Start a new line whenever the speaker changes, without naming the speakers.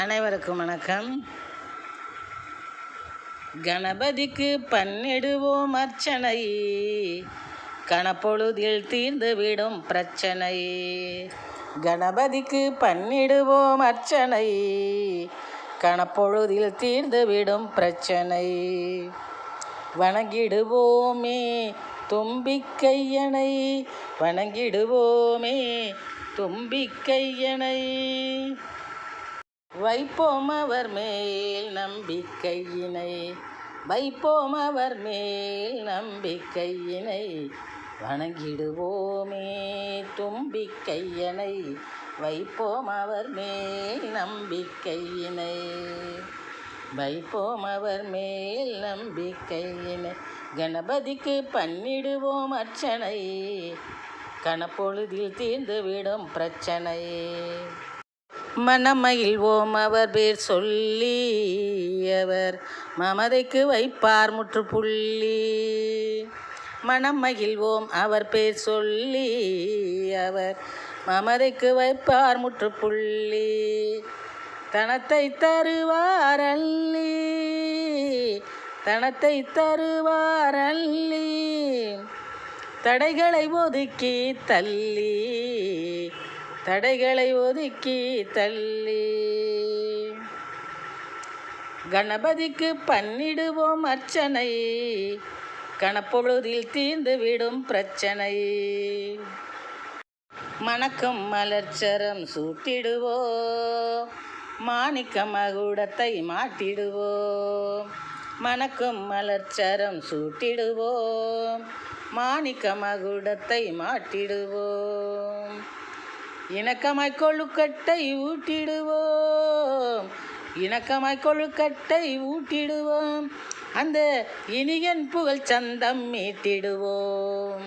அனைவருக்கும் வணக்கம். கணபதிக்கு பண்ணிடுவோம் அர்ச்சனை, கணப்பொழுதில் தீர்ந்துவிடும் பிரச்சனை. கணபதிக்கு பண்ணிடுவோம் அர்ச்சனை, கணப்பொழுதில் தீர்ந்துவிடும் பிரச்சனை. வணங்கிடுவோமே தும்பிக்கையனை, வணங்கிடுவோமே தும்பிக்கையனை. வைப்போம் அவர் மேல் நம்பிக்கையினை, வைப்போம் அவர் மேல் நம்பிக்கையினை. வணங்கிடுவோமே தும்பிக்கையனை, வைப்போம் அவர் மேல் நம்பிக்கையினை, வைப்போம் அவர் மேல் நம்பிக்கையினை. கணபதிக்கு பண்ணிடுவோம் அர்ச்சனை, கணப்பொழுதில் தீர்ந்துவிடும் பிரச்சனை. மனமகிழ்வோம் அவர் பேர் சொல்லி, அவர் மமதைக்கு வைப்பார் முற்றுப்புள்ளி. மனமகிழ்வோம் அவர் பேர் சொல்லி, அவர் மமதைக்கு வைப்பார் முற்றுப்புள்ளி. தனத்தை தருவார் அள்ளி, தனத்தை தருவார் அள்ளி. தடைகளை ஒதுக்கி தள்ளி, தடைகளை ஒதுக்கி தள்ளி. கணபதிக்கு பண்ணிடுவோம் அர்ச்சனை, கணப்பொழுதில் தீர்ந்துவிடும் பிரச்சனை. மணக்கும் மலர்ச்சரம் சூட்டிடுவோம், மாணிக்க மகுடத்தை மாட்டிடுவோம். மணக்கும் மலர்ச்சரம் சூட்டிடுவோம், மாணிக்க மகுடத்தை மாட்டிடுவோம். இணக்கமாய் கொழுக்கட்டை ஊட்டிடுவோம், இணக்கமாய் கொழுக்கட்டை ஊட்டிடுவோம். அந்த இனியன் புகழ் சந்தம் மீட்டிடுவோம்.